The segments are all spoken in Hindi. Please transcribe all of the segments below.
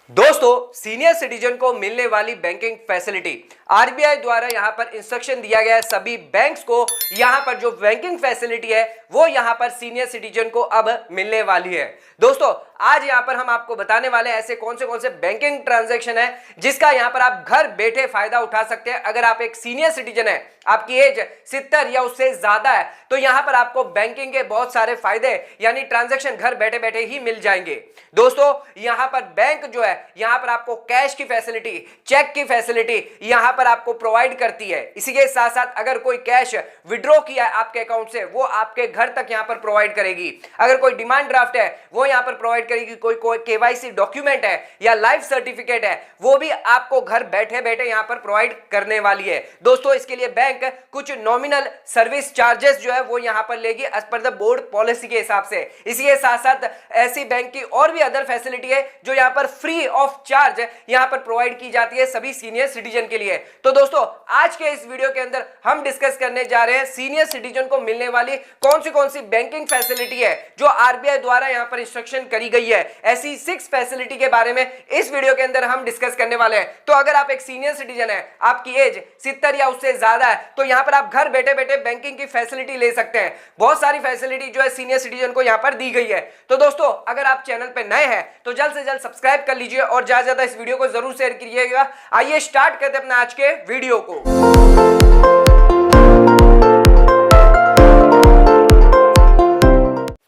दोस्तों, सीनियर सिटीजन को मिलने वाली बैंकिंग फैसिलिटी आरबीआई द्वारा यहां पर इंस्ट्रक्शन दिया गया है सभी बैंक्स को। यहां पर जो बैंकिंग फैसिलिटी है वो यहां पर सीनियर सिटीजन को अब मिलने वाली है। दोस्तों, आज यहां पर हम आपको बताने वाले हैं ऐसे कौन से बैंकिंग ट्रांजैक्शन है जिसका यहां पर आप घर बैठे फायदा उठा सकते हैं। अगर आप एक सीनियर सिटीजन है, आपकी एज 70 या उससे ज्यादा है, तो यहां पर आपको बैंकिंग के बहुत सारे फायदे यानी ट्रांजैक्शन घर बैठे बैठे ही मिल जाएंगे। दोस्तों, यहां पर बैंक जो है यहां पर आपको कैश की फैसिलिटी, चेक की फैसिलिटी यहां पर आपको प्रोवाइड करती है। इसी के साथ साथ अगर कोई कैश विड्रॉ किया है आपके अकाउंट से, वो आपके घर तक यहां पर प्रोवाइड करेगी। अगर कोई डिमांड ड्राफ्ट है वो यहां पर प्रोवाइड करेगी। कोई केवाईसी डॉक्यूमेंट है या लाइफ सर्टिफिकेट है, वो भी आपको घर बैठे बैठे यहां पर प्रोवाइड करने वाली है। दोस्तों, इसके लिए बैंक कुछ नॉमिनल सर्विस चार्जेस जो है वो यहां पर लेगी as per the board policy के हिसाब से। इसी के साथ साथ ऐसी बैंक की और भी अदर फैसिलिटी है जो यहां पर फ्री ऑफ चार्ज यहां पर प्रोवाइड की जाती है सभी सीनियर सिटीजन के लिए। तो दोस्तों, आज के इस वीडियो के अंदर हम डिस्कस करने जा रहे हैं सीनियर सिटीजन को मिलने वाली कौन सी बैंकिंग फैसिलिटी है जो आरबीआई द्वारा यहां पर इंस्ट्रक्शन करी गई है। ऐसी 6 फैसिलिटी के बारे में इस वीडियो के अंदर हम डिस्कस करने वाले हैं। तो अगर आप एक सीनियर सिटीजन है, आपकी एज 70 या उससे ज्यादा है, तो यहां पर आप घर बैठे बैठे बैंकिंग की फैसिलिटी ले सकते हैं। बहुत सारी फैसिलिटी जो है सीनियर सिटीजन को यहां पर दी गई है। तो दोस्तों, अगर आप चैनल पे नए हैं तो जल्द से जल्द सब्सक्राइब कर लीजिए और ज्यादा इस वीडियो को जरूर शेयर कीजिएगा। आइए स्टार्ट करते हैं अपना आज के वीडियो को।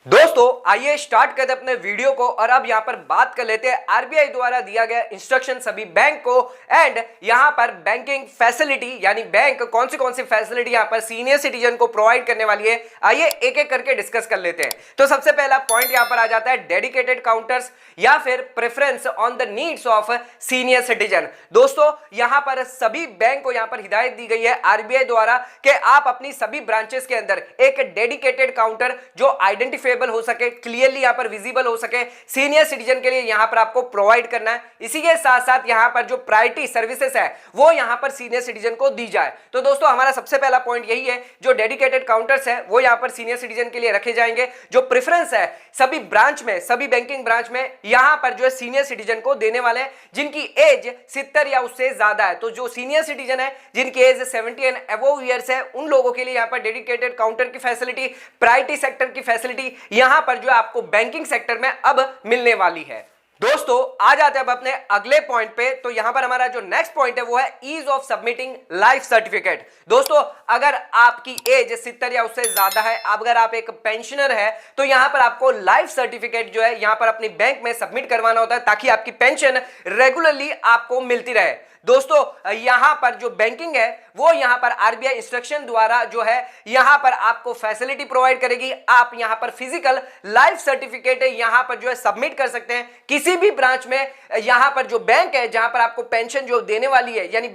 दोस्तों, आइए स्टार्ट करते हैं अपने वीडियो को और अब यहां पर बात कर लेते हैं आरबीआई द्वारा दिया गया इंस्ट्रक्शन सभी बैंक को एंड यहां पर बैंकिंग फैसिलिटी यानी बैंक कौन सी फैसिलिटी यहां पर सीनियर सिटीजन को प्रोवाइड करने वाली है। आइए एक एक करके डिस्कस कर लेते हैं। तो सबसे पहला पॉइंट यहां पर आ जाता है डेडिकेटेड काउंटर्स या फिर preference on the needs of senior citizen. दोस्तों, यहां पर सभी बैंक को यहां पर हिदायत दी गई है आरबीआई द्वारा कि आप अपनी सभी ब्रांचेस के अंदर एक डेडिकेटेड काउंटर जो आइडेंटिफाइबल हो सके, क्लियरली यहां पर विजिबल हो सके, सीनियर सिटीजन के लिए यहां पर आपको प्रोवाइड करना है। इसी के साथ साथ यहां पर जो प्रायोरिटी सर्विसेज है वो यहां पर सीनियर सिटीजन को दी जाए। तो दोस्तों, हमारा सबसे पहला पॉइंट यही है, जो डेडिकेटेड काउंटर्स है वो यहां पर सीनियर सिटीजन के लिए रखे जाएंगे। जो प्रेफरेंस है सभी ब्रांच में, सभी बैंकिंग ब्रांच में यहां पर जो है सीनियर सिटीजन को देने वाले हैं जिनकी एज 70 या उससे ज्यादा है। तो जो सीनियर सिटीजन है जिनकी एज 70 एंड अबव ईयर्स है, उन लोगों के लिए यहां पर डेडिकेटेड काउंटर की फैसिलिटी, प्रायोरिटी सेक्टर की फैसिलिटी यहां पर जो आपको बैंकिंग सेक्टर में अब मिलने वाली है। दोस्तों, आ जाते हैं अब अपने अगले पॉइंट पे। तो यहां पर हमारा जो नेक्स्ट पॉइंट है वो है ease of submitting life certificate. दोस्तों, अगर आपकी एज 70 या उससे ज्यादा है, अगर आप एक पेंशनर है, तो यहां पर आपको लाइफ सर्टिफिकेट जो है यहां पर अपनी बैंक में सबमिट करवाना होता है ताकि आपकी पेंशन रेगुलरली आपको मिलती रहे। दोस्तों, यहां पर जो बैंकिंग है वो यहां पर आरबीआई इंस्ट्रक्शन द्वारा जो है यहां पर आपको फैसिलिटी प्रोवाइड करेगी। आप यहां पर फिजिकल लाइफ सर्टिफिकेट यहां पर जो है सबमिट कर सकते हैं किसी भी ब्रांच में। यहां पर जो बैंक है जहां पर आपको पेंशन जो देने वाली है, यानी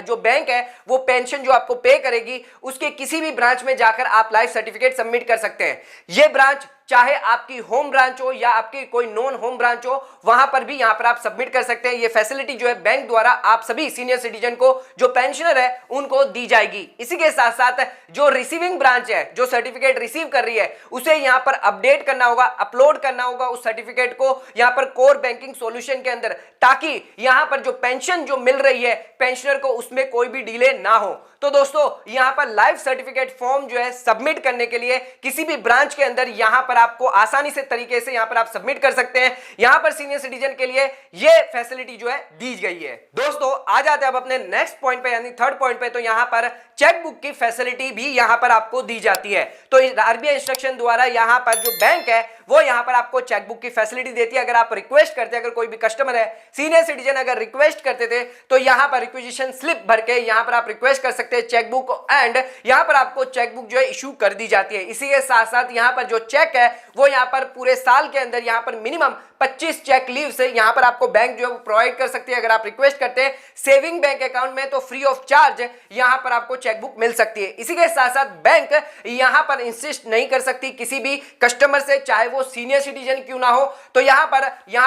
जो बैंक है वो पेंशन जो आपको पे करेगी, उसके किसी भी ब्रांच में जाकर आप लाइफ सर्टिफिकेट सबमिट कर सकते हैं। ये ब्रांच चाहे आपकी होम ब्रांच हो या आपकी कोई नॉन होम ब्रांच हो, वहां पर भी यहां पर आप सबमिट कर सकते हैं। ये फैसिलिटी जो है बैंक द्वारा आप सभी सीनियर सिटीजन को, जो पेंशनर है, उनको दी जाएगी। इसी के साथ साथ जो रिसीविंग ब्रांच है, जो सर्टिफिकेट रिसीव कर रही है, उसे यहां पर अपडेट करना होगा, अपलोड करना होगा उस सर्टिफिकेट को यहां पर कोर बैंकिंग सॉल्यूशन के अंदर, ताकि यहां पर जो पेंशन जो मिल रही है पेंशनर को, उसमें कोई भी डिले ना हो। तो दोस्तों, यहां पर लाइफ सर्टिफिकेट फॉर्म जो है सबमिट करने के लिए किसी भी ब्रांच के अंदर यहां पर आपको आसानी से तरीके से यहां पर आप सबमिट कर सकते हैं। यहां पर सीनियर सिटीजन के लिए यह फैसिलिटी जो है दी गई है। दोस्तों, आ जाते हैं अब अपने नेक्स्ट पॉइंट पे यानी थर्ड पॉइंट पे। तो यहां पर चेकबुक की फैसिलिटी भी यहां पर आपको दी जाती है। तो आरबीआई इंस्ट्रक्शन द्वारा यहां पर जो बैंक है वो यहां पर आपको चेकबुक की फैसिलिटी देती है। अगर आप रिक्वेस्ट करते हैं, अगर कोई भी कस्टमर है, सीनियर सिटीजन अगर रिक्वेस्ट करते थे, तो यहां पर रिक्वेजिशन स्लिप भर के यहां पर आप रिक्वेस्ट कर सकते हैं चेकबुक, एंड यहां पर आपको चेकबुक जो है इशू कर दी जाती है। इसी के साथ साथ यहां पर जो चेक है वो यहां पर पूरे साल के अंदर यहां पर मिनिमम 25 चेक लीव से यहां पर आपको बैंक जो है वो प्रोवाइड कर सकती है। अगर आप रिक्वेस्ट करते हैं सेविंग बैंक अकाउंट में, तो फ्री ऑफ चार्ज यहां पर आपको चेकबुक मिल सकती है। इसी के साथ साथ बैंक यहां पर इंसिस्ट नहीं कर सकती किसी भी कस्टमर से, चाहे वो सीनियर सिटीजन क्यों ना हो। तो यहां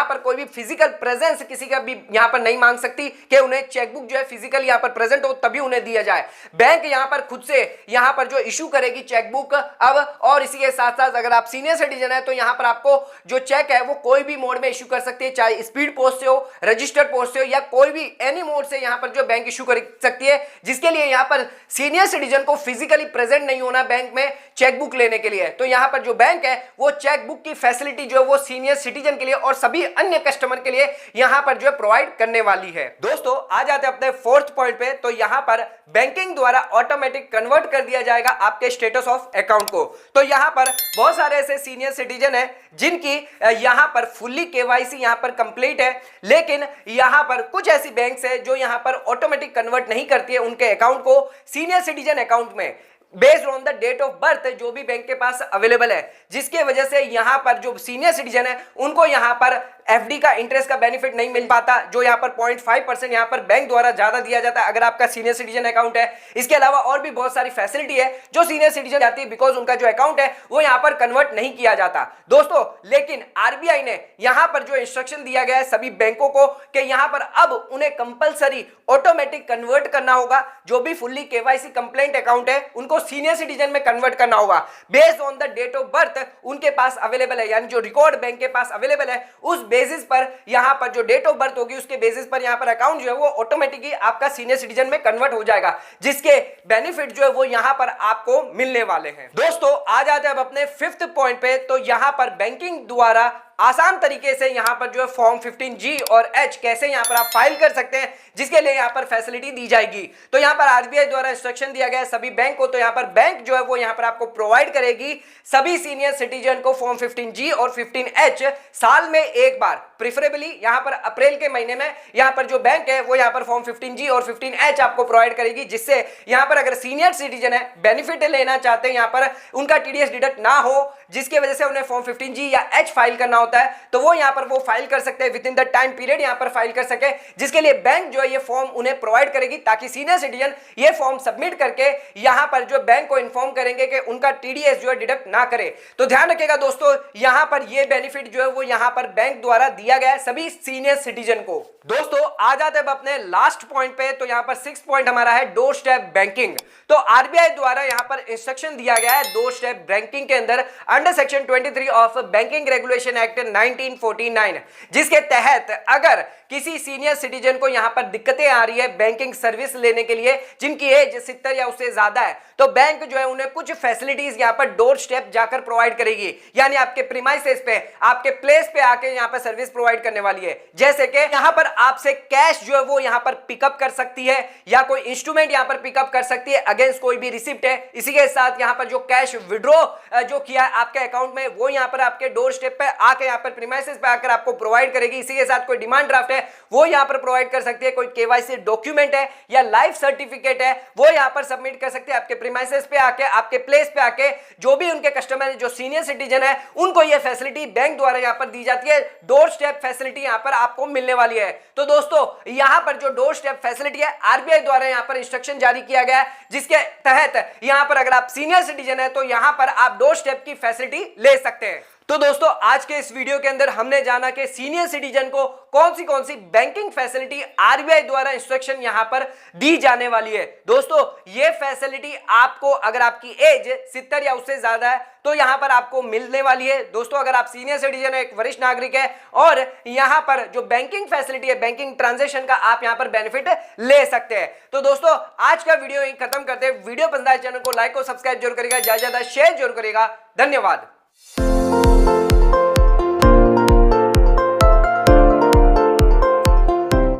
पर कोई भी फिजिकल प्रेजेंस किसी का भी यहां पर नहीं मांग सकती कि उन्हें चेकबुक जो है फिजिकल यहां पर प्रेजेंट हो तभी उन्हें दिया जाए। बैंक यहां पर खुद से यहां पर जो इशू करेगी चेकबुक अब। और इसी के साथ साथ अगर आप सीनियर सीनियर सिटीजन है तो यहाँ पर आपको जो चेक है वो कोई भी मोड में इश्यू कर सकती है, चाहे स्पीड पोस्ट से हो, रजिस्टर्ड पोस्ट से हो, या कोई भी एनी मोड से यहाँ पर जो बैंक इश्यू कर सकती है, जिसके लिए यहाँ पर सीनियर सिटीजन को फिजिकली प्रेजेंट नहीं होना बैंक में चेकबुक लेने के लिए। तो यहाँ पर जो बैंक है वो चेकबुक की फैसिलिटी जो है वो सीनियर सिटीजन के लिए और सभी अन्य कस्टमर के लिए यहाँ पर जो है प्रोवाइड करने वाली है। दोस्तों आ जाते हैं अपने फोर्थ पॉइंट पे। तो यहाँ पर बैंकिंग द्वारा ऑटोमेटिक कन्वर्ट कर दिया जाएगा आपके स्टेटस ऑफ अकाउंट को। तो यहाँ पर बहुत सारे ऐसे सीनियर सिटीजन है जिनकी यहाँ पर फुल्ली केवाईसी यहाँ पर कंप्लीट है, लेकिन यहाँ पर कुछ ऐसी बैंक्स है जो यहाँ पर ऑटोमेटिक कन्वर्ट नहीं करती है उनके अकाउंट को सीनियर सिटीजन अकाउंट में based on the date of birth जो भी बैंक के पास अवेलेबल है, जिसके वजह से यहाँ पर जो सीनियर सिटीजन है उनको यहाँ पर एफडी का इंटरेस्ट का बेनिफिट नहीं मिल पाता, जो यहाँ पर 0.5% यहाँ पर बैंक द्वारा ज्यादा दिया जाता है अगर आपका सीनियर सिटीजन अकाउंट है। इसके अलावा और भी बहुत सारी फैसिलिटी है जो सीनियर सिटीजन जाती है बिकॉज उनका जो अकाउंट है वो यहाँ पर कन्वर्ट नहीं किया जाता दोस्तों। लेकिन आरबीआई ने यहाँ पर जो इंस्ट्रक्शन दिया गया है सभी बैंकों को कि यहाँ पर अब उन्हें कंपलसरी ऑटोमेटिक कन्वर्ट करना होगा, जो भी फुल्ली केवाईसी कंप्लेंट अकाउंट है उनको सीनियर सिटीजन में कन्वर्ट करना होगा based on the date of birth उनके पास अवेलेबल है, यानी जो रिकॉर्ड बैंक के पास अवेलेबल है उस बेसिस पर यहां पर जो डेट ऑफ बर्थ होगी उसके बेसिस पर यहां पर अकाउंट जो है वो ऑटोमेटिकली आपका सीनियर सिटीजन में कन्वर्ट हो जाएगा, जिसके बेनिफिट जो है वो यहां पर आपको मिलने वाले हैं। दोस्तों आ जाते हैं अब अपने फिफ्थ पॉइंट पे। तो यहां पर बैंकिंग द्वारा आसान तरीके से यहां पर जो है फॉर्म 15G और H कैसे यहां पर आप फाइल कर सकते हैं, जिसके लिए यहां पर फैसिलिटी दी जाएगी। तो यहां पर आरबीआई द्वारा इंस्ट्रक्शन दिया गया है सभी बैंक को, तो यहां पर बैंक जो है वो यहां पर आपको प्रोवाइड करेगी सभी सीनियर सिटीजन को फॉर्म 15G और 15H साल में एक बार, प्रेफरेबली यहां पर अप्रैल के महीने में यहां पर जो बैंक है वो यहां पर फॉर्म 15G और 15H आपको प्रोवाइड करेगी, जिससे यहां पर अगर सीनियर सिटीजन है बेनिफिट लेना चाहते हैं यहां पर उनका टीडीएस डिडक्ट ना हो, जिसकी वजह से उन्हें फॉर्म 15G या H फाइल करना होता है, तो वो यहां पर वो फाइल कर सकते हैं with in the time period यहां पर फाइल कर सके, जिसके लिए बैंक जो है ये फॉर्म उन्हें प्रोवाइड करेगी ताकि सीनियर सिटीजन ये फॉर्म सबमिट करके यहां पर जो बैंक को इन्फॉर्म करेंगे कि उनका टीडीएस जो है डिडक्ट ना करे। तो ध्यान रखिएगा दोस्तों, यहां पर ये बेनिफिट जो है वो यहां पर बैंक द्वारा दिया गया है सभी सीनियर सिटीजन को। दोस्तों आ जाते हैं अपने लास्ट पॉइंट पे। तो यहां पर 6 पॉइंट हमारा है डोर स्टेप बैंकिंग। तो आरबीआई द्वारा यहां पर इंस्ट्रक्शन दिया गया है डोर स्टेप बैंकिंग के अंदर under section 23 of banking regulation act 1949, जिसके तहत अगर किसी सीनियर सिटीजन को यहां पर दिक्कतें आ रही है बैंकिंग सर्विस लेने के लिए, जिनकी एज 70 या उससे ज्यादा है, तो बैंक जो है उन्हें कुछ फैसिलिटीज यहां पर डोर स्टेप जाकर प्रोवाइड करेगी, यानी आपके प्रीमाइसेस पे, आपके प्लेस पे आके यहां पर सर्विस प्रोवाइड करने वाली है। जैसे कि यहां पर आपसे कैश जो है वो यहां पर पिकअप कर सकती है या कोई इंस्ट्रूमेंट यहां पर पिकअप कर सकती है अगेंस्ट कोई भी रिसिप्ट है। इसी के साथ यहां पर जो कैश विड्रॉ जो किया है आपके अकाउंट में वो यहां पर आपके डोर स्टेप पे आके यहां पर प्रीमाइसेस पे आकर आपको प्रोवाइड करेगी। इसी के साथ कोई डिमांड ड्राफ्ट है वो यहां पर प्रोवाइड कर सकती है, कोई केवाईसी डॉक्यूमेंट है या लाइफ सर्टिफिकेट है वो यहां पर सबमिट कर सकते हैं आपके प्रीमाइसेस पे आके, आपके प्लेस पे आके। जो भी उनके कस्टमर जो सीनियर सिटीजन है उनको ये फैसिलिटी बैंक द्वारा यहां पर दी जाती है, डोर स्टेप फैसिलिटी यहां पर आपको मिलने वाली है। तो दोस्तों यहां पर जो डोर स्टेप फैसिलिटी है आरबीआई द्वारा यहां पर इंस्ट्रक्शन जारी किया गया है, जिसके तहत यहां पर अगर आप सीनियर सिटीजन है तो यहां पर आप डोर स्टेप की फैसिलिटी ले सकते हैं। तो दोस्तों आज के इस वीडियो के अंदर हमने जाना कि सीनियर सिटीजन को कौन सी बैंकिंग फैसिलिटी आरबीआई द्वारा इंस्ट्रक्शन यहां पर दी जाने वाली है। दोस्तों ये फैसिलिटी आपको अगर आपकी एज 70 या उससे ज्यादा है तो यहां पर आपको मिलने वाली है। दोस्तों अगर आप सीनियर सिटीजन है, एक वरिष्ठ नागरिक है और यहां पर जो बैंकिंग फैसिलिटी है, बैंकिंग ट्रांजैक्शन का आप यहां पर बेनिफिट ले सकते हैं। तो दोस्तों आज का वीडियो यहीं खत्म करते हैं। वीडियो पसंद आए चैनल को लाइक और सब्सक्राइब जरूर करेगा, ज्यादा से ज्यादा शेयर जरूर करेगा। धन्यवाद।